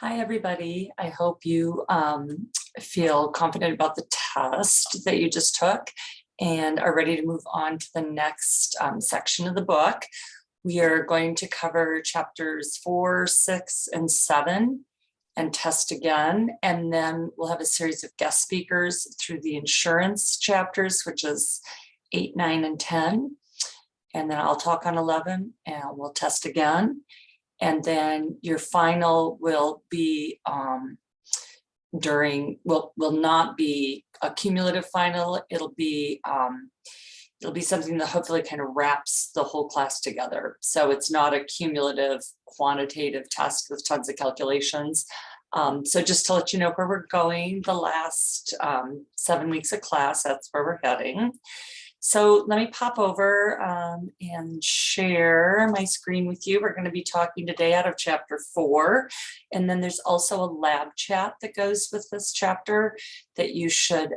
Hi, everybody. I hope you feel confident about the test that you just took and are ready to move on to the next section of the book. We are going to cover chapters 4, 6, and 7 and test again. And then we'll have a series of guest speakers through the insurance chapters, which is 8, 9, and 10. And then I'll talk on 11 and we'll test again. And then your final will be will not be a cumulative final. It'll be something that hopefully kind of wraps the whole class together. So it's not a cumulative quantitative test with tons of calculations. So just to let you know where we're going, the last 7 weeks of class, that's where we're heading. So let me pop over and share my screen with you. We're going to be talking today out of chapter 4. And then there's also a lab chat that goes with this chapter that you should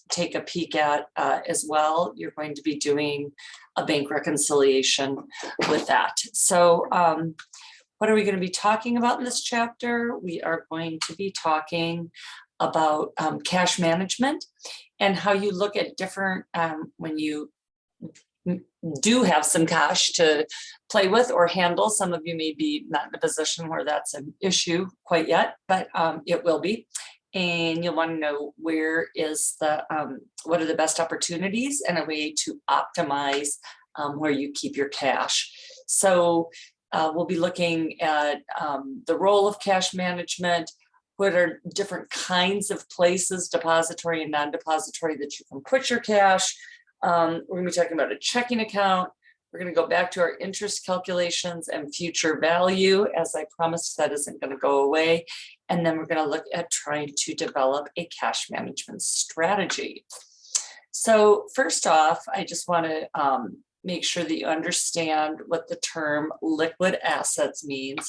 take a peek at as well. You're going to be doing a bank reconciliation with that. So what are we going to be talking about in this chapter? We are going to be talking about cash management and how you look at different when you do have some cash to play with or handle. Some of you may be not in a position where that's an issue quite yet, but it will be. And you'll want to know where is the what are the best opportunities and a way to optimize where you keep your cash. So we'll be looking at the role of cash management. What are different kinds of places, depository and non-depository, that you can put your cash. We're going to be talking about a checking account. We're going to go back to our interest calculations and future value. As I promised, that isn't going to go away. And then we're going to look at trying to develop a cash management strategy. So first off, I just want to make sure that you understand what the term liquid assets means.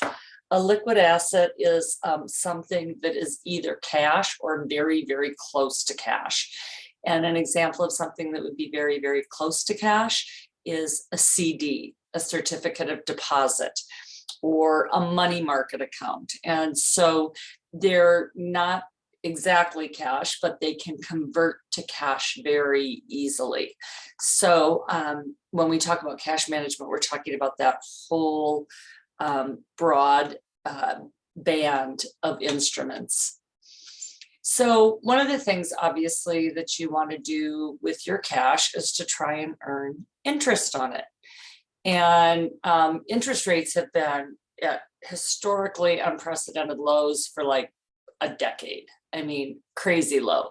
A liquid asset is something that is either cash or very, very close to cash. And an example of something that would be very, very close to cash is a CD, a certificate of deposit, or a money market account. And so they're not exactly cash, but they can convert to cash very easily. So when we talk about cash management, we're talking about that whole broad band of instruments. So one of the things obviously that you want to do with your cash is to try and earn interest on it. And interest rates have been at historically unprecedented lows for like a decade. I mean, crazy low.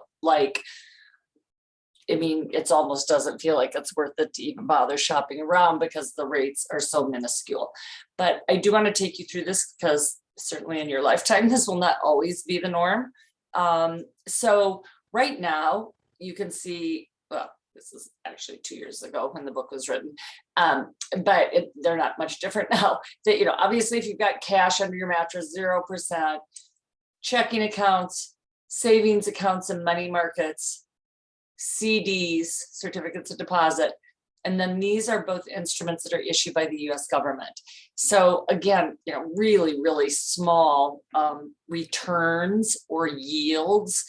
It almost doesn't feel like it's worth it to even bother shopping around because the rates are so minuscule. But I do want to take you through this because certainly in your lifetime, this will not always be the norm. So right now you can see, well, this is actually 2 years ago when the book was written, but they're not much different now. That, obviously if you've got cash under your mattress, 0%, checking accounts, savings accounts, and money markets, CDs, certificates of deposit, and then these are both instruments that are issued by the US government. So again, really, really small returns or yields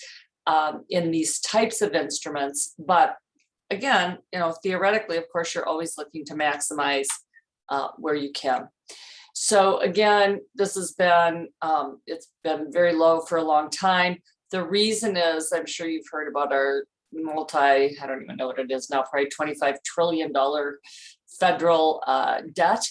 in these types of instruments. But again, theoretically, of course, you're always looking to maximize where you can. So again, this has been, it's been very low for a long time. The reason is, I'm sure you've heard about our I don't even know what it is now, probably $25 trillion federal debt.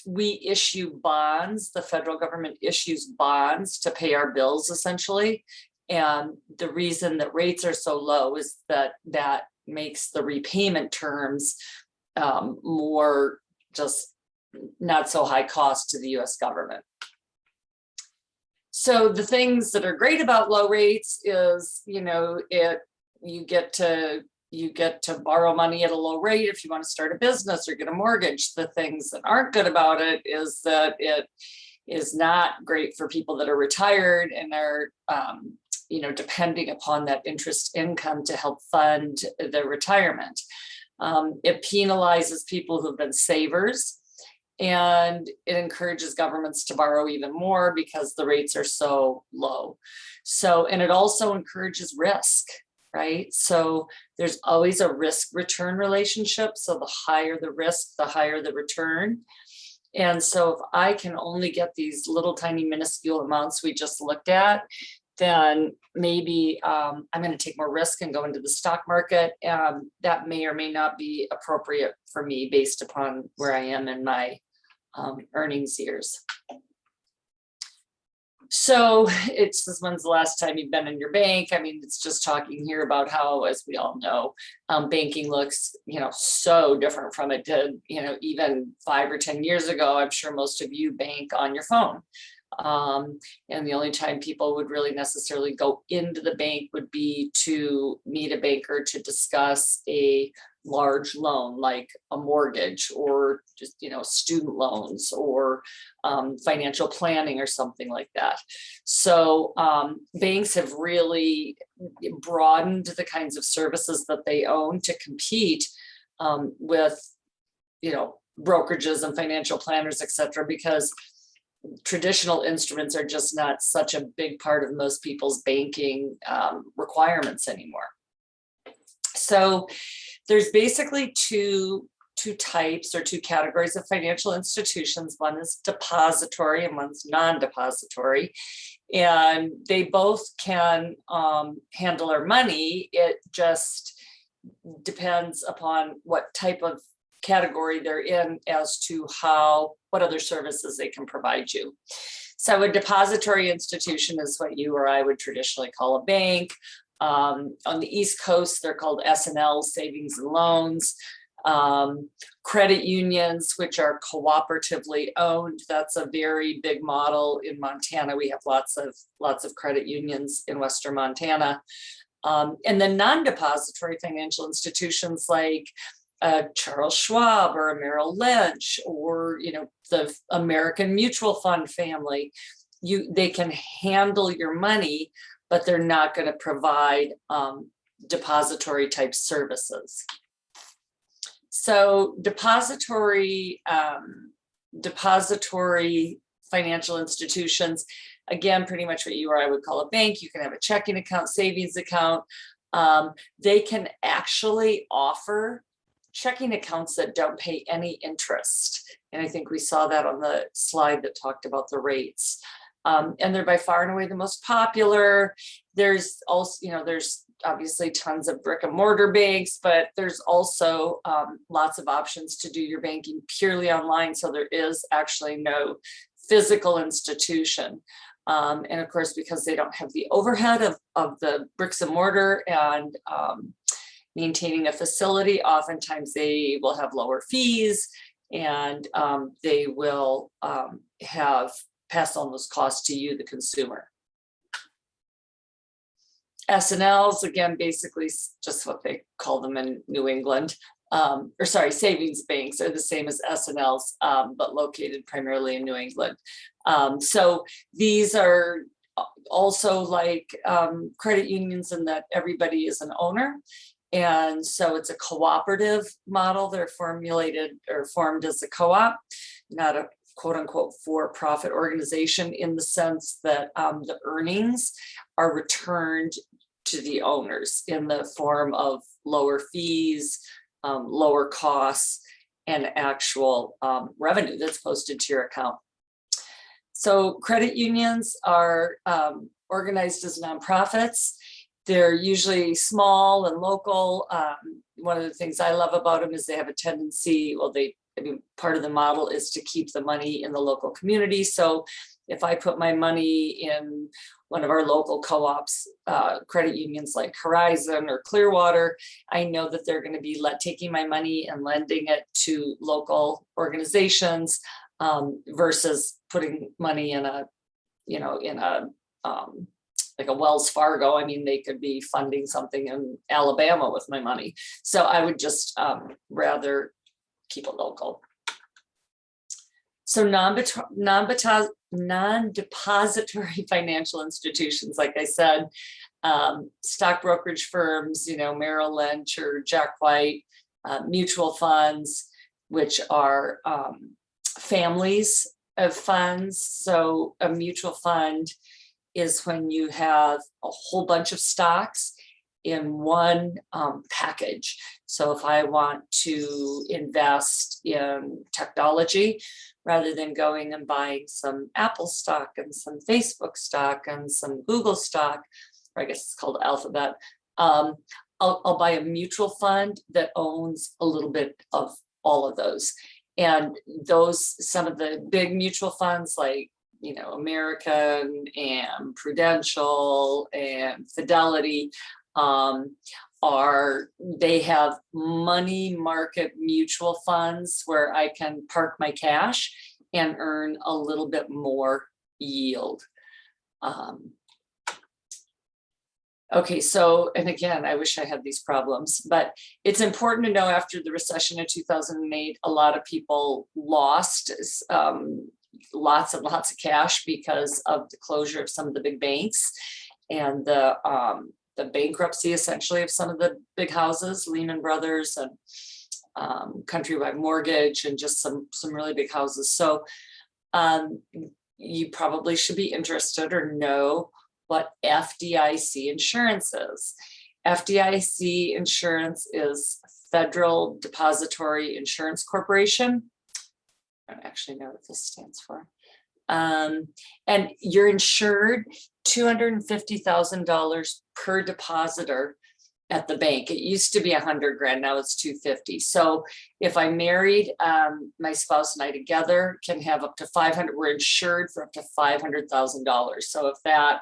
We issue bonds, the federal government issues bonds to pay our bills essentially. And the reason that rates are so low is that makes the repayment terms more just not so high cost to the US government. So the things that are great about low rates is, you get to borrow money at a low rate if you want to start a business or get a mortgage. The things that aren't good about it is that it is not great for people that are retired and are depending upon that interest income to help fund their retirement. It penalizes people who've been savers, and it encourages governments to borrow even more because the rates are so low. So, and it also encourages risk, right? So there's always a risk return relationship. So the higher the risk, the higher the return. And so if I can only get these little tiny minuscule amounts we just looked at, then maybe I'm going to take more risk and go into the stock market. That may or may not be appropriate for me based upon where I am in my earnings years. So it's just, when's the last time you've been in your bank? I mean, it's just talking here about how, as we all know, banking looks, so different from it did, even 5 or 10 years ago. I'm sure most of you bank on your phone. And the only time people would really necessarily go into the bank would be to meet a banker to discuss a large loan like a mortgage or just, student loans or financial planning or something like that. So banks have really broadened the kinds of services that they own to compete with, brokerages and financial planners, et cetera, because traditional instruments are just not such a big part of most people's banking requirements anymore. So there's basically two types or two categories of financial institutions. One is depository and one's non-depository. And they both can handle our money. It just depends upon what type of category they're in as to what other services they can provide you. So a depository institution is what you or I would traditionally call a bank. On the East Coast, they're called S&L, savings and loans. Credit unions, which are cooperatively owned. That's a very big model in Montana. We have lots of credit unions in Western Montana. And then non-depository financial institutions like Charles Schwab or a Merrill Lynch or the American Mutual Fund family, they can handle your money, but they're not going to provide depository type services. So depository financial institutions, again, pretty much what you or I would call a bank. You can have a checking account, savings account. They can actually offer checking accounts that don't pay any interest. And I think we saw that on the slide that talked about the rates. And they're by far and away the most popular. There's also, there's obviously tons of brick and mortar banks, but there's also lots of options to do your banking purely online. So there is actually no physical institution. And of course, because they don't have the overhead of the bricks and mortar and maintaining a facility, oftentimes they will have lower fees and they will pass on those costs to you, the consumer. S&Ls, again, basically just what they call them in New England, savings banks are the same as S&Ls, but located primarily in New England. So these are also like credit unions in that everybody is an owner. And so it's a cooperative model. They're formed as a co-op, not a quote unquote for-profit organization, in the sense that the earnings are returned to the owners in the form of lower fees, lower costs, and actual revenue that's posted to your account. So credit unions are organized as nonprofits. They're usually small and local. One of the things I love about them is they have a tendency, part of the model is to keep the money in the local community. So if I put my money in one of our local co-ops, credit unions like Horizon or Clearwater, I know that they're going to be taking my money and lending it to local organizations versus putting money in like a Wells Fargo. I mean, they could be funding something in Alabama with my money. So I would just rather keep it local. So non-depository financial institutions, like I said, stock brokerage firms, Merrill Lynch or Jack White, mutual funds, which are families of funds. So a mutual fund is when you have a whole bunch of stocks in one package. So if I want to invest in technology, rather than going and buying some Apple stock and some Facebook stock and some Google stock, or I guess it's called Alphabet, I'll buy a mutual fund that owns a little bit of all of those. And some of the big mutual funds like, American and Prudential and Fidelity, they have money market mutual funds where I can park my cash and earn a little bit more yield. Okay, so, and again, I wish I had these problems, but it's important to know after the recession of 2008, a lot of people lost lots and lots of cash because of the closure of some of the big banks and the bankruptcy essentially of some of the big houses, Lehman Brothers and Countrywide Mortgage, and just some really big houses. So you probably should be interested or know what FDIC Insurance is. FDIC Insurance is Federal Depository Insurance Corporation. I don't actually know what this stands for. And you're insured $250,000 per depositor at the bank. It used to be $100,000, now it's $250,000. So if I married, my spouse and I together can have up to $500,000. We're insured for up to $500,000. So if that,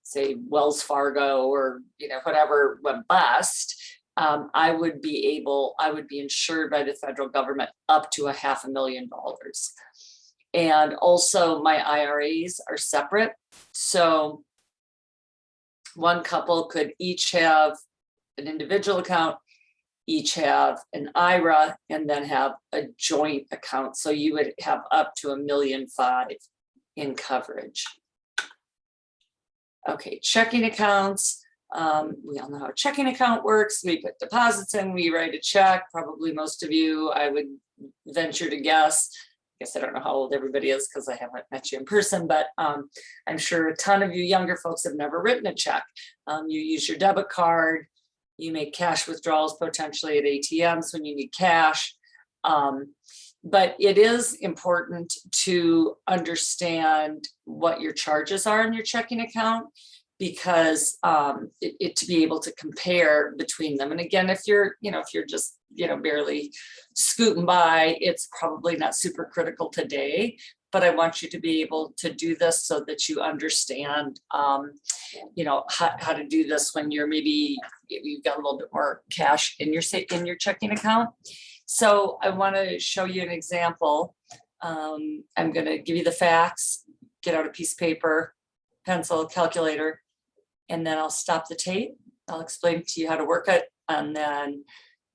say Wells Fargo or whatever went bust, I would be insured by the federal government up to $500,000. And also my IRAs are separate. So one couple could each have an individual account, each have an IRA, and then have a joint account. So you would have up to $1.5 million in coverage. Okay, checking accounts. We all know how a checking account works. We put deposits in, we write a check. Probably most of you, I would venture to guess. I guess I don't know how old everybody is because I haven't met you in person, but I'm sure a ton of you younger folks have never written a check. You use your debit card, you make cash withdrawals potentially at ATMs when you need cash. But it is important to understand what your charges are in your checking account, because to be able to compare between them. And again, if you're just, barely scooting by, it's probably not super critical today, but I want you to be able to do this so that you understand, how to do this when you've got a little bit more cash in your checking account. So I want to show you an example. I'm going to give you the facts, get out a piece of paper, pencil, calculator, and then I'll stop the tape. I'll explain to you how to work it, and then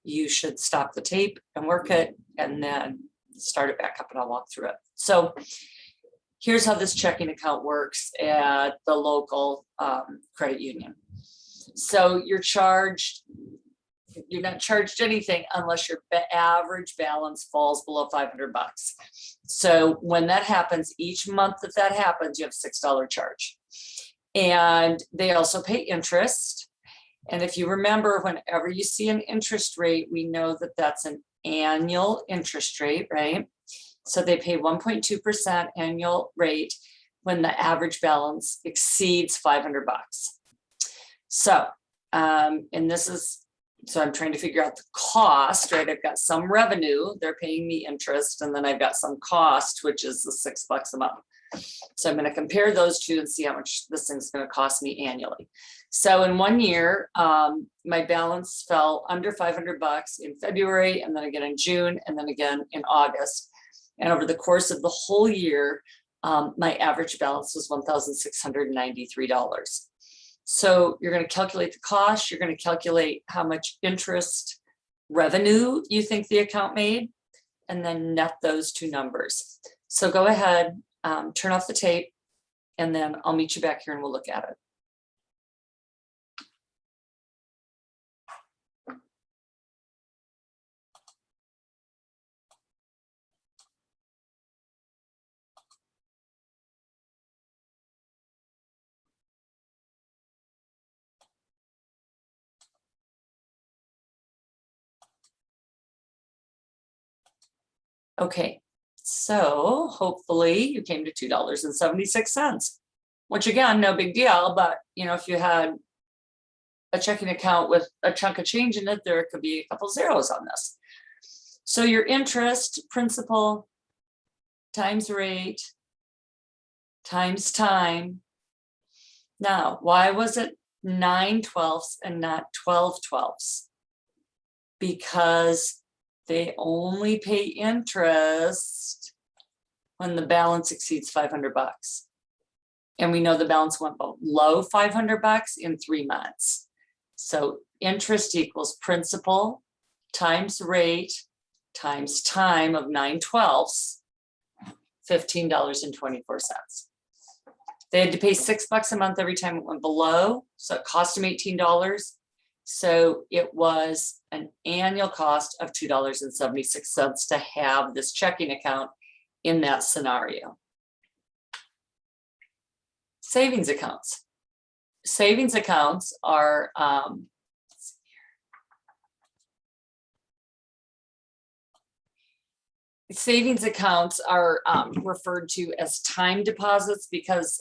you should stop the tape and work it, and then start it back up, and I'll walk through it. So here's how this checking account works at the local credit union. So you're not charged anything unless your average balance falls below $500. So when that happens, each month that happens, you have a $6 charge. And they also pay interest. And if you remember, whenever you see an interest rate, we know that that's an annual interest rate, right? So they pay 1.2% annual rate when the average balance exceeds $500. So, so I'm trying to figure out the cost, right? I've got some revenue, they're paying me interest, and then I've got some cost, which is the $6 a month. So I'm going to compare those two and see how much this thing's going to cost me annually. So in 1 year, my balance fell under $500 in February, and then again in June, and then again in August. And over the course of the whole year, my average balance was $1,693. So you're going to calculate the cost, you're going to calculate how much interest revenue you think the account made, and then net those two numbers. So go ahead, turn off the tape, and then I'll meet you back here and we'll look at it. Okay, so hopefully you came to $2.76, which again, no big deal, but you know, if you had a checking account with a chunk of change in it, there could be a couple zeros on this. So your interest, principal, times rate, times time. Now, why was it 9/12 and not 12/12? Because they only pay interest when the balance exceeds $500. And we know the balance went below $500 in 3 months. So interest equals principal times rate times time of 9/12, $15.24. They had to pay $6 a month every time it went below, so it cost them $18. So it was an annual cost of $2.76 to have this checking account in that scenario. Savings accounts. Savings accounts are referred to as time deposits because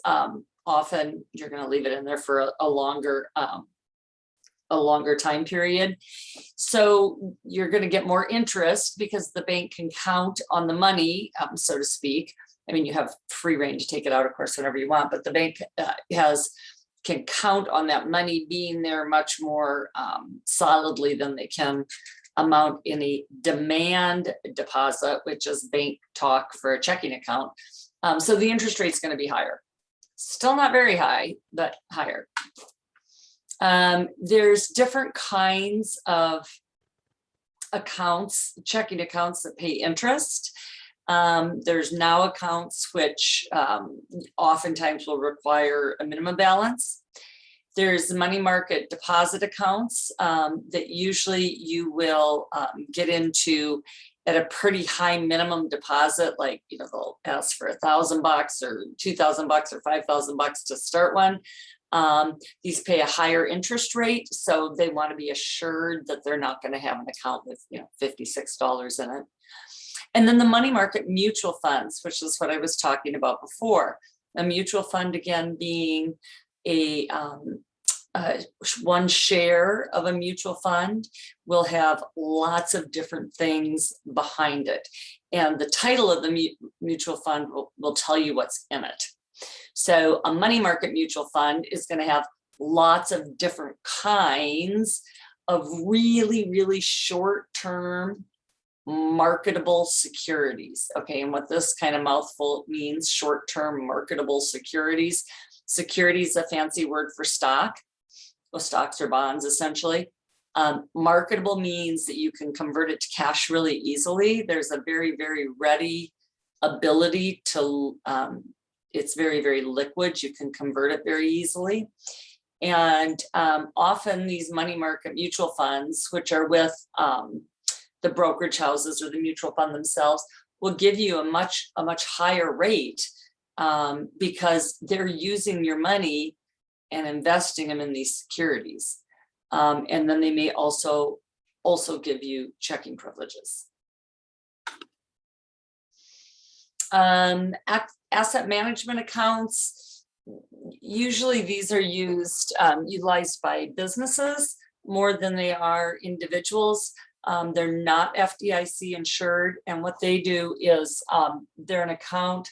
often you're going to leave it in there for a longer time period. So you're going to get more interest because the bank can count on the money, so to speak. I mean, you have free reign to take it out, of course, whenever you want, but the bank can count on that money being there much more solidly than they can amount in a demand deposit, which is bank talk for a checking account. So the interest rate is going to be higher. Still not very high, but higher. There's different kinds of accounts, checking accounts that pay interest. There's now accounts which oftentimes will require a minimum balance. There's money market deposit accounts that usually you will get into at a pretty high minimum deposit, like, you know, they'll ask for $1,000 or $2,000 or $5,000 to start one. These pay a higher interest rate, so they want to be assured that they're not going to have an account with, you know, $56 in it. And then the money market mutual funds, which is what I was talking about before. A mutual fund, again, being one share of a mutual fund, will have lots of different things behind it. And the title of the mutual fund will tell you what's in it. So a money market mutual fund is going to have lots of different kinds of really, really short-term marketable securities. Okay, and what this kind of mouthful means, short-term marketable securities. Security is a fancy word for stock. Well, stocks or bonds, essentially. Marketable means that you can convert it to cash really easily. There's a very, very ready ability to, it's very, very liquid. You can convert it very easily. And often these money market mutual funds, which are with the brokerage houses or the mutual fund themselves, will give you a much higher rate because they're using your money and investing them in these securities. And then they may also give you checking privileges. Asset management accounts, usually these are utilized by businesses more than they are individuals. They're not FDIC insured, and what they do is they're an account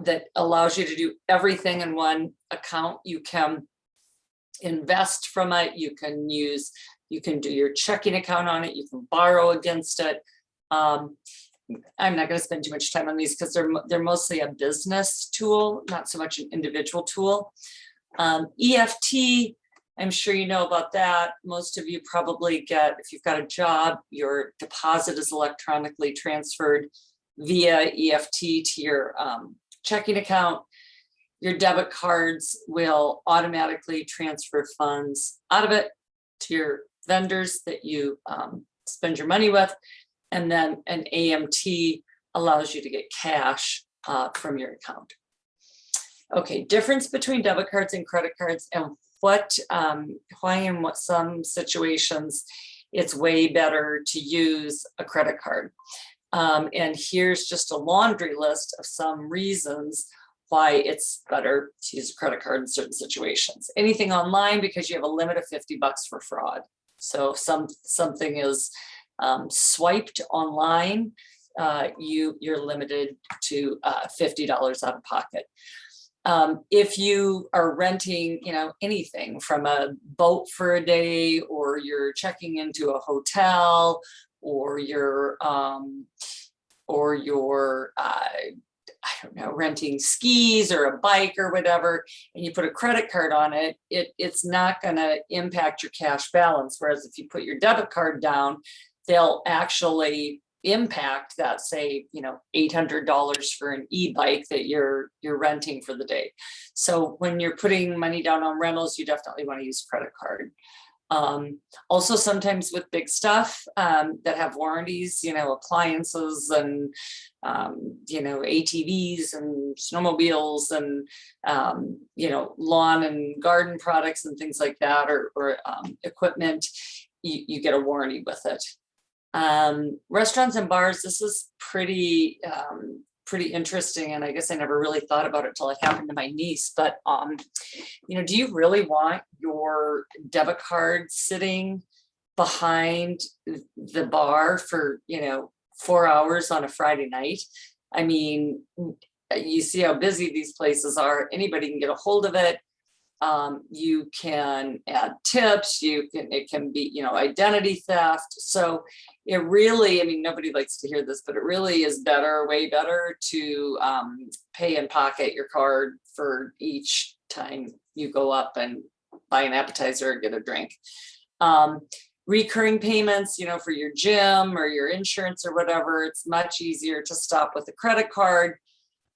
that allows you to do everything in one account. You can invest from it, you can do your checking account on it, you can borrow against it. I'm not going to spend too much time on these because they're mostly a business tool, not so much an individual tool. EFT, I'm sure you know about that. Most of you probably get, if you've got a job, your deposit is electronically transferred via EFT to your checking account. Your debit cards will automatically transfer funds out of it to your vendors that you spend your money with. And then an AMT allows you to get cash from your account. Okay, difference between debit cards and credit cards and why in what some situations it's way better to use a credit card. And here's just a laundry list of some reasons why it's better to use a credit card in certain situations. Anything online, because you have a limit of $50 for fraud. So if something is swiped online, you're limited to $50 out of pocket. If you are renting, anything from a boat for a day, or you're checking into a hotel, or you're I don't know, renting skis or a bike or whatever, and you put a credit card on it, it's not going to impact your cash balance. Whereas if you put your debit card down, they'll actually impact that, say, $800 for an e-bike that you're renting for the day. So when you're putting money down on rentals, you definitely want to use a credit card. Also sometimes with big stuff that have warranties, appliances and ATVs and snowmobiles and lawn and garden products and things like that, or equipment, you get a warranty with it. Restaurants and bars, this is pretty interesting, and I guess I never really thought about it till it happened to my niece. But do you really want your debit card sitting behind the bar for 4 hours on a Friday night? I mean, you see how busy these places are. Anybody can get a hold of it. You can add tips, it can be, identity theft. So it really, nobody likes to hear this, but it really is way better to pay in pocket your card for each time you go up and buy an appetizer or get a drink. Recurring payments, for your gym or your insurance or whatever, it's much easier to stop with a credit card.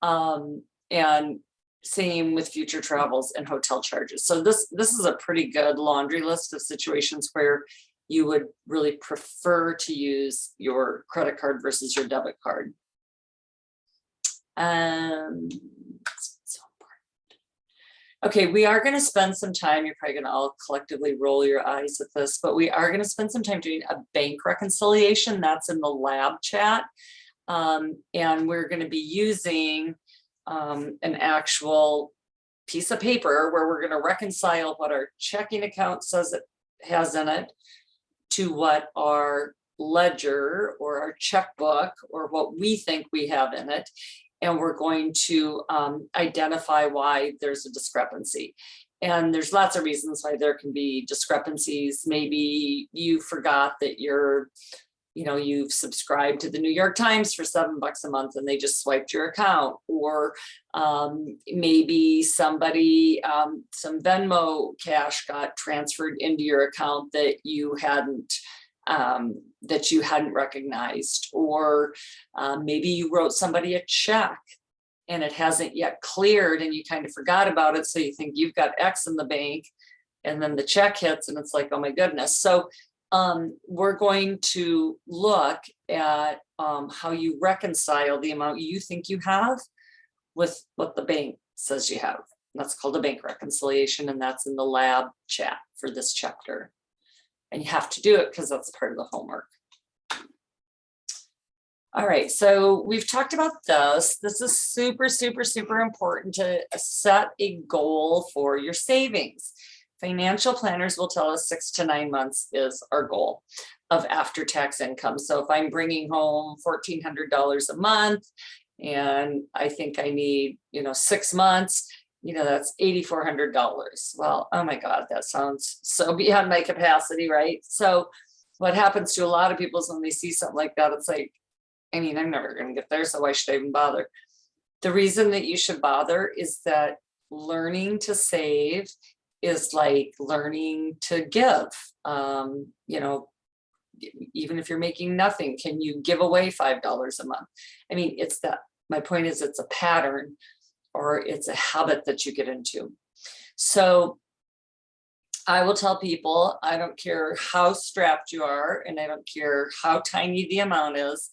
And same with future travels and hotel charges. So this is a pretty good laundry list of situations where you would really prefer to use your credit card versus your debit card. So important. Okay, we are going to spend some time, you're probably going to all collectively roll your eyes at this, but we are going to spend some time doing a bank reconciliation. That's in the lab chat. And we're going to be using an actual piece of paper where we're going to reconcile what our checking account says it has in it to what our ledger or our checkbook or what we think we have in it. And we're going to identify why there's a discrepancy. And there's lots of reasons why there can be discrepancies. Maybe you forgot that you've subscribed to the New York Times for $7 a month and they just swiped your account, or maybe somebody, some Venmo cash got transferred into your account that you hadn't recognized, or maybe you wrote somebody a check and it hasn't yet cleared and you kind of forgot about it. So you think you've got X in the bank, and then the check hits and it's like, oh my goodness. So we're going to look at how you reconcile the amount you think you have with what the bank says you have. That's called a bank reconciliation, and that's in the lab chat for this chapter. And you have to do it because that's part of the homework. All right, so we've talked about this. This is super, super, super important to set a goal for your savings. Financial planners will tell us 6 to 9 months is our goal of after-tax income. So if I'm bringing home $1,400 a month and I think I need, 6 months, that's $8,400. Well, oh my God, that sounds so beyond my capacity, right? So what happens to a lot of people is when they see something like that, it's like, I'm never going to get there, so why should I even bother? The reason that you should bother is that learning to save is like learning to give. Even if you're making nothing, can you give away $5 a month? It's that, my point is, it's a pattern or it's a habit that you get into. So I will tell people, I don't care how strapped you are, and I don't care how tiny the amount is,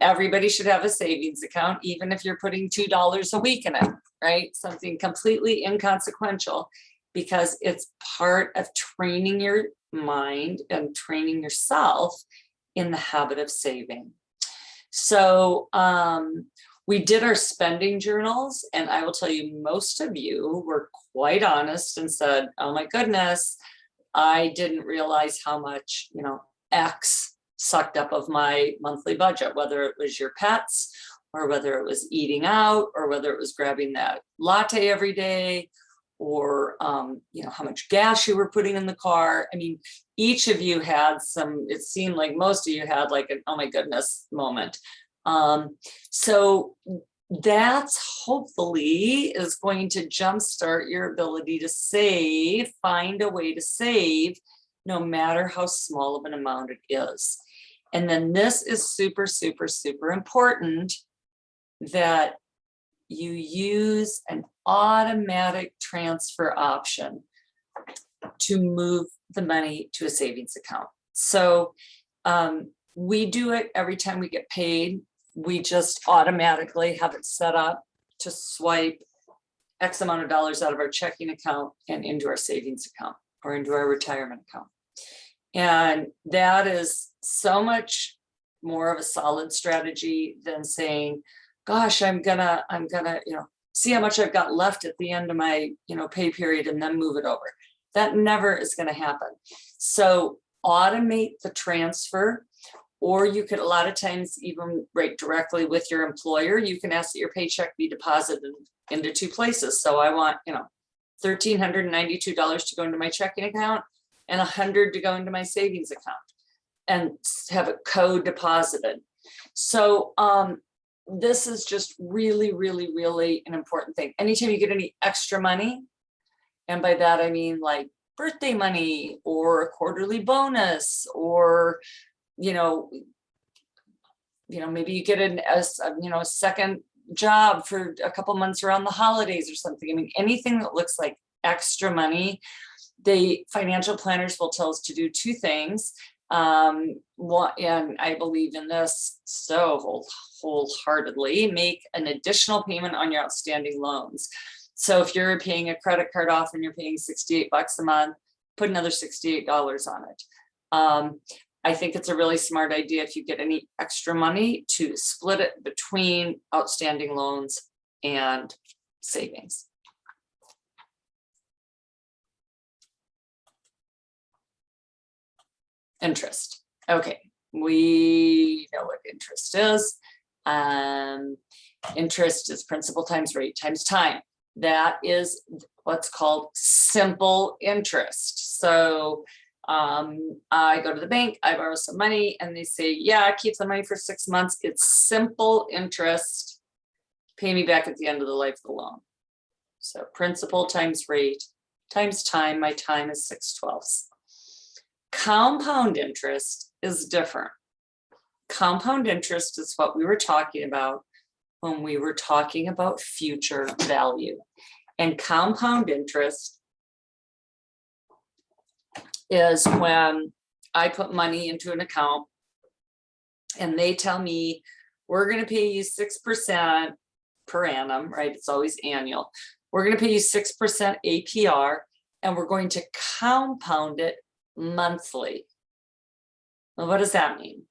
everybody should have a savings account, even if you're putting $2 a week in it, right? Something completely inconsequential, because it's part of training your mind and training yourself in the habit of saving. So we did our spending journals, and I will tell you, most of you were quite honest and said, oh my goodness, I didn't realize how much, X sucked up of my monthly budget, whether it was your pets or whether it was eating out or whether it was grabbing that latte every day, or how much gas you were putting in the car. I mean, each of you had some, it seemed like most of you had like an, oh my goodness moment. So that's hopefully is going to jumpstart your ability to save, find a way to save, no matter how small of an amount it is. And then this is super, super, super important, that you use an automatic transfer option to move the money to a savings account. So we do it every time we get paid. We just automatically have it set up to swipe X amount of dollars out of our checking account and into our savings account or into our retirement account. And that is so much more of a solid strategy than saying, gosh, I'm gonna, see how much I've got left at the end of my, pay period and then move it over. That never is going to happen. So automate the transfer, or you could, a lot of times, even write directly with your employer. You can ask that your paycheck be deposited into two places. So I want, $1,392 to go into my checking account and $100 to go into my savings account, and have it code deposited. So this is just really, really, really an important thing. Anytime you get any extra money, and by that I mean like birthday money or a quarterly bonus, or maybe you get a second job for a couple months around the holidays or something. I mean, anything that looks like extra money, the financial planners will tell us to do two things. And I believe in this so wholeheartedly, make an additional payment on your outstanding loans. So if you're paying a credit card off and you're paying $68 a month, put another $68 on it. I think it's a really smart idea, if you get any extra money, to split it between outstanding loans and savings. Interest. Okay, we know what interest is. Interest is principal times rate times time. That is what's called simple interest. So I go to the bank, I borrow some money, and they say, yeah, keep the money for 6 months. It's simple interest. Pay me back at the end of the life of the loan. So principal times rate times time. My time is 6/12. Compound interest is different. Compound interest is what we were talking about when we were talking about future value. And compound interest is when I put money into an account and they tell me, we're going to pay you 6% per annum, right? It's always annual. We're going to pay you 6% APR, and we're going to compound it monthly. Well, what does that mean?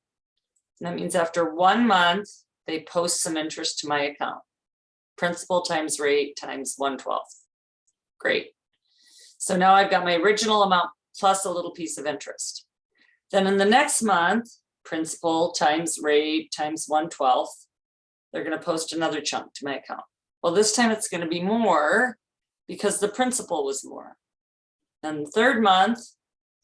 That means after 1 month, they post some interest to my account. Principal times rate times 1/12. Great. So now I've got my original amount plus a little piece of interest. Then in the next month, principal times rate times 1/12, they're going to post another chunk to my account. Well, this time it's going to be more because the principal was more. And the third month,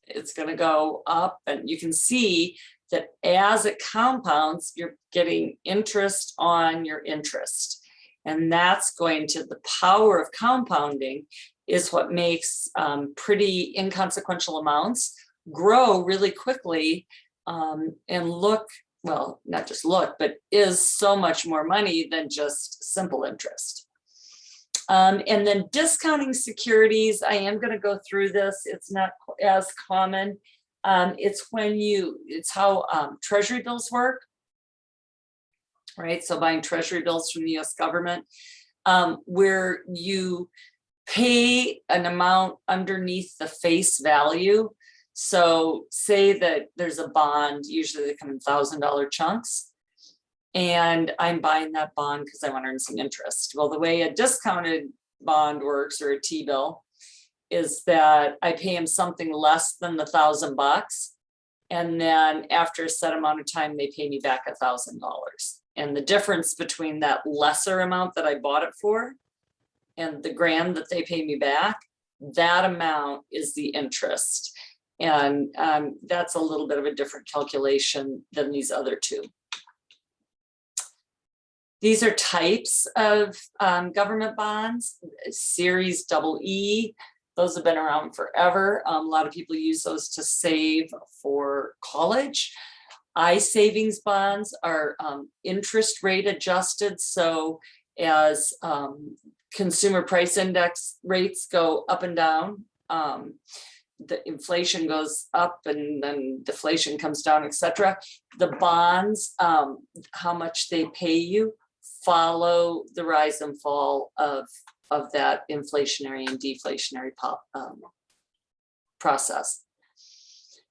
it's going to go up, and you can see that as it compounds, you're getting interest on your interest. And that's going to, the power of compounding is what makes pretty inconsequential amounts grow really quickly and look, well, not just look, but is so much more money than just simple interest. And then discounting securities, I am going to go through this. It's not as common. It's when it's how treasury bills work, right? So buying treasury bills from the US government, where you pay an amount underneath the face value. So say that there's a bond, usually they come in $1,000 chunks, and I'm buying that bond because I want to earn some interest. Well, the way a discounted bond works, or a T-bill, is that I pay them something less than the $1,000, and then after a set amount of time, they pay me back $1,000. And the difference between that lesser amount that I bought it for and the grand that they pay me back, that amount is the interest. And that's a little bit of a different calculation than these other two. These are types of government bonds. Series EE, those have been around forever. A lot of people use those to save for college. Savings bonds are interest rate adjusted. So as consumer price index rates go up and down, the inflation goes up and then deflation comes down, etc. The bonds, how much they pay you, follow the rise and fall of that inflationary and deflationary process.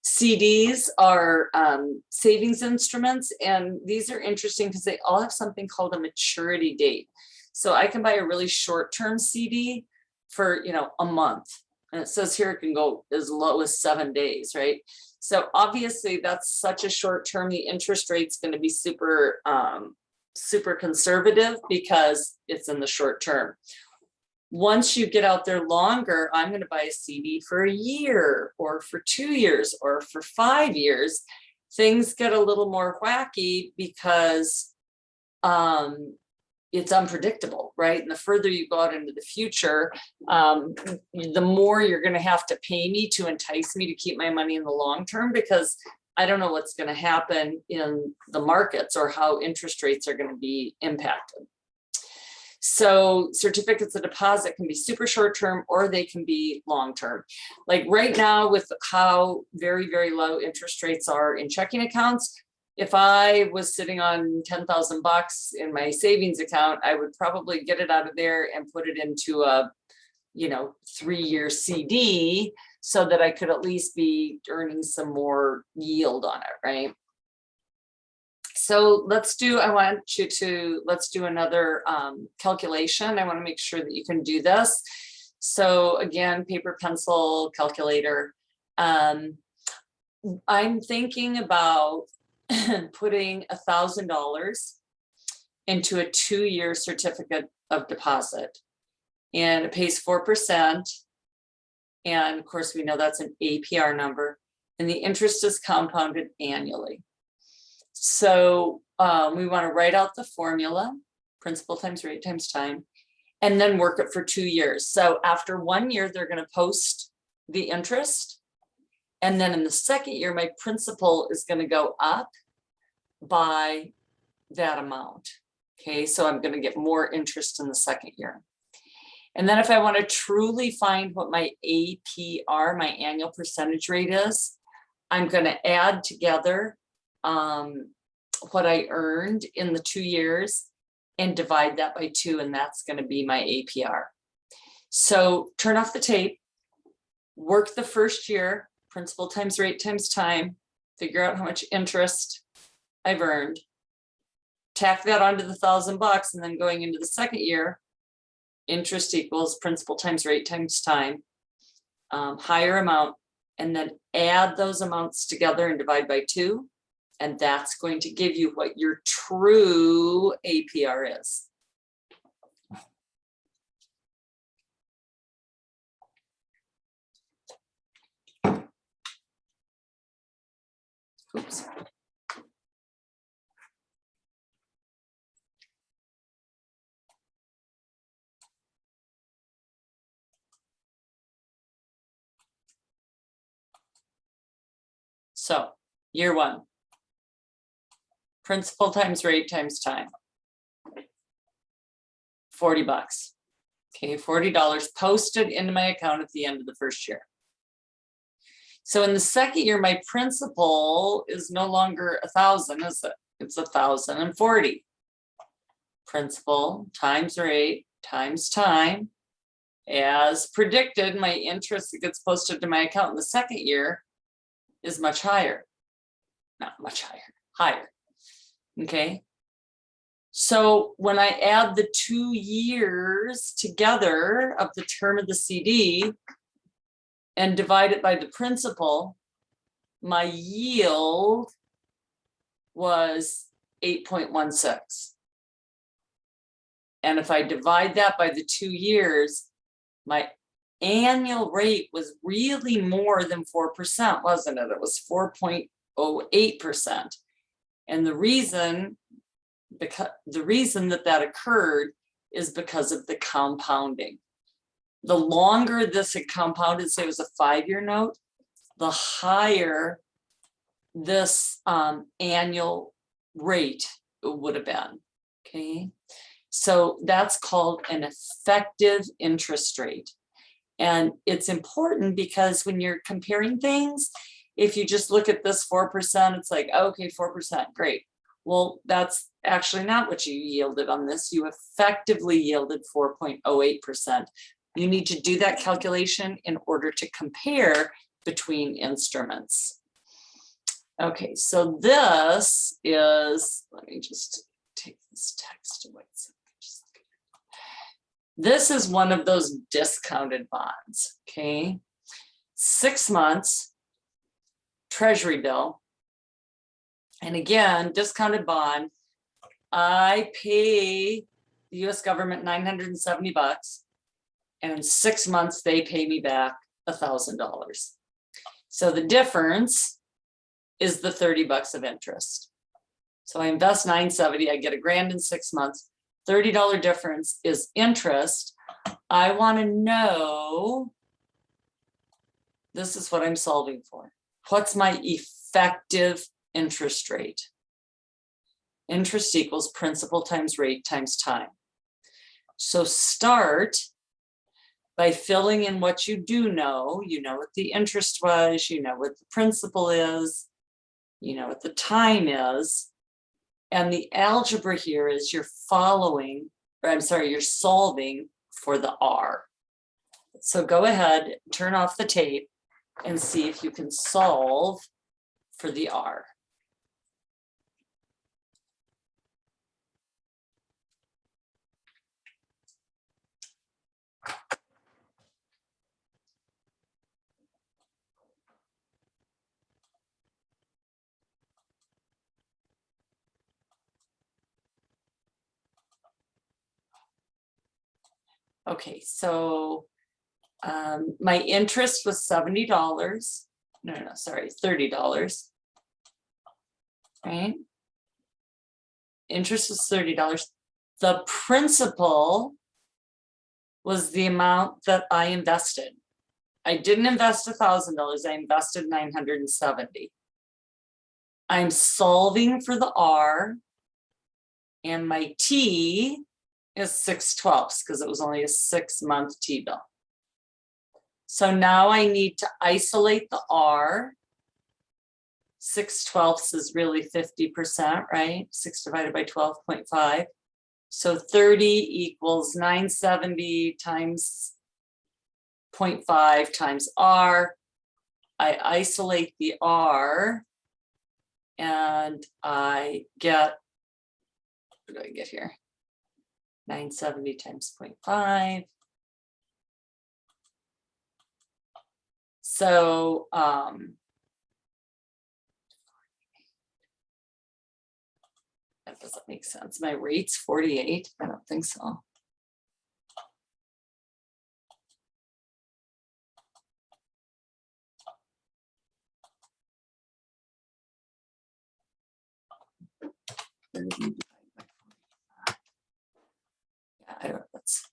CDs are savings instruments, and these are interesting because they all have something called a maturity date. So I can buy a really short-term CD for, a month, and it says here it can go as low as 7 days, right? So obviously that's such a short term. The interest rate's going to be super conservative because it's in the short term. Once you get out there longer, I'm going to buy a CD for a year or for 2 years or for 5 years. Things get a little more wacky because it's unpredictable, right? And the further you go out into the future, the more you're going to have to pay me to entice me to keep my money in the long term, because I don't know what's going to happen in the markets or how interest rates are going to be impacted. So certificates of deposit can be super short term or they can be long term. Like right now, with how very, very low interest rates are in checking accounts, if I was sitting on $10,000 in my savings account, I would probably get it out of there and put it into a 3-year CD so that I could at least be earning some more yield on it, right? So let's do another calculation. I want to make sure that you can do this. So again, paper, pencil, calculator. I'm thinking about putting $1,000 into a 2-year certificate of deposit, and it pays 4%. And of course, we know that's an APR number, and the interest is compounded annually. So we want to write out the formula, principal times rate times time, and then work it for 2 years. So after 1 year, they're going to post the interest. And then in the second year, my principal is going to go up by that amount. Okay, so I'm going to get more interest in the second year. And then if I want to truly find what my APR, my annual percentage rate is, I'm going to add together what I earned in the 2 years and divide that by 2, and that's going to be my APR. So turn off the tape, work the first year, principal times rate times time, figure out how much interest I've earned, tack that onto the $1,000, and then going into the second year, interest equals principal times rate times time, higher amount, and then add those amounts together and divide by 2. And that's going to give you what your true APR is. Oops. So, year 1. Principal times rate times time, $40. Okay, $40 posted into my account at the end of the first year. So in the second year, my principal is no longer 1,000, is it? It's 1,040. Principal times rate times time as predicted, my interest that gets posted to my account in the second year is much higher. Not much higher, higher. Okay. So when I add the 2 years together of the term of the CD and divide it by the principal, my yield was 8.16. And if I divide that by the 2 years, my annual rate was really more than 4%, wasn't it? It was 4.08%. And the reason that occurred is because of the compounding. The longer this had compounded, say it was a 5-year note, the higher this annual rate would have been. Okay, so that's called an effective interest rate. And it's important because when you're comparing things, if you just look at this 4%, it's like, okay, 4%, great. Well, that's actually not what you yielded on this. You effectively yielded 4.08%. You need to do that calculation in order to compare between instruments. Okay, so this is, let me just take this text away. This is one of those discounted bonds, okay? 6 months, treasury bill. And again, discounted bond, I pay the US government $970, and in 6 months, they pay me back $1,000. So the difference is the $30 of interest. So I invest $970, I get $1,000 in 6 months, $30 difference is interest. I want to know, this is what I'm solving for. What's my effective interest rate? Interest equals principal times rate times time. So start by filling in what you do know. You know what the interest was, you know what the principal is, you know what the time is. And the algebra here is you're solving for the R. So go ahead, turn off the tape and see if you can solve for the R. Okay, so my interest was $70. No, sorry, $30. Right? Interest was $30. The principal was the amount that I invested. I didn't invest $1,000, I invested $970. I'm solving for the R, and my T is 6/12 because it was only a 6-month T-bill. So now I need to isolate the R. 6/12 is really 50%, right? 6 divided by 12.5. So 30 equals 970 times 0.5 times R. I isolate the R and I get, what do I get here? 970 times 0.5. So that doesn't make sense. My rate's 48. I don't think so. Yeah, I don't, that's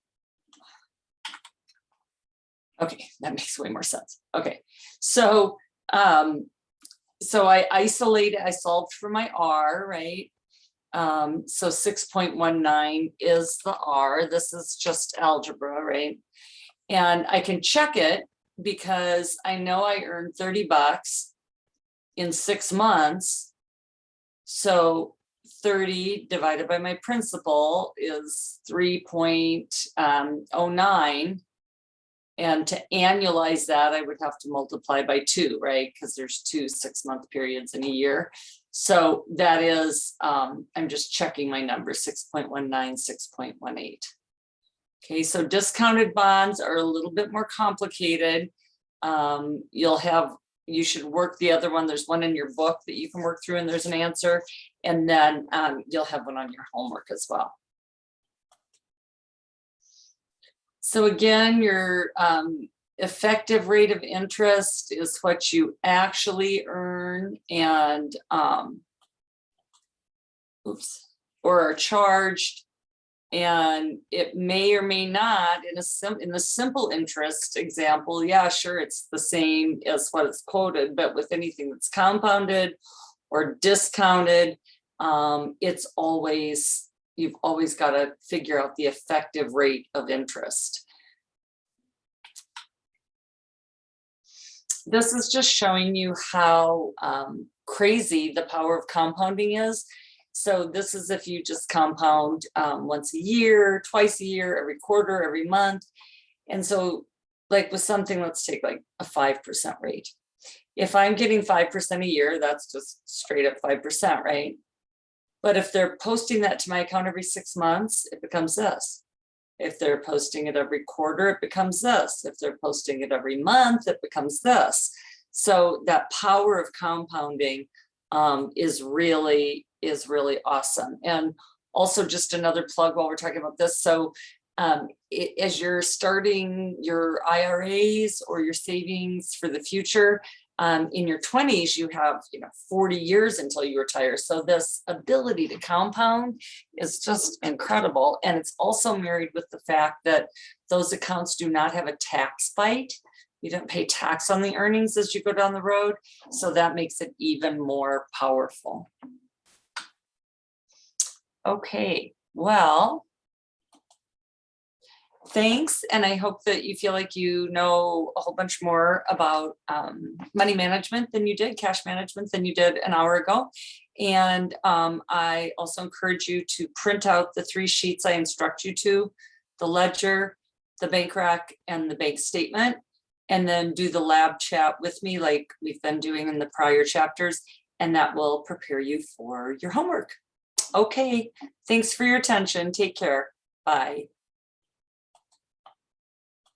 okay, that makes way more sense. Okay, so so I isolated, I solved for my R, right? So 6.19 is the R. This is just algebra, right? And I can check it because I know I earned $30 in 6 months. So 30 divided by my principal is 3.09. And to annualize that, I would have to multiply by 2, right? Because there's 2 6-month periods in a year. So that is, I'm just checking my numbers, 6.19, 6.18. Okay, so discounted bonds are a little bit more complicated. You should work the other one. There's one in your book that you can work through and there's an answer. And then you'll have one on your homework as well. So again, your effective rate of interest is what you actually earn and or are charged. And it may or may not, in the simple interest example, yeah, sure, it's the same as what it's quoted, but with anything that's compounded or discounted, you've always got to figure out the effective rate of interest. This is just showing you how crazy the power of compounding is. So this is if you just compound once a year, twice a year, every quarter, every month. And so like with something, let's take like a 5% rate. If I'm getting 5% a year, that's just straight up 5%, right? But if they're posting that to my account every 6 months, it becomes this. If they're posting it every quarter, it becomes this. If they're posting it every month, it becomes this. So that power of compounding is really awesome. And also just another plug while we're talking about this. So as you're starting your IRAs or your savings for the future, in your 20s, you have 40 years until you retire. So this ability to compound is just incredible. And it's also married with the fact that those accounts do not have a tax bite. You don't pay tax on the earnings as you go down the road. So that makes it even more powerful. Okay, well, thanks. And I hope that you feel like you know a whole bunch more about money management than you did, cash management than you did an hour ago. And I also encourage you to print out the 3 sheets I instruct you to, the ledger, the bank rec, and the bank statement, and then do the lab chat with me like we've been doing in the prior chapters, and that will prepare you for your homework. Okay, thanks for your attention. Take care. Bye.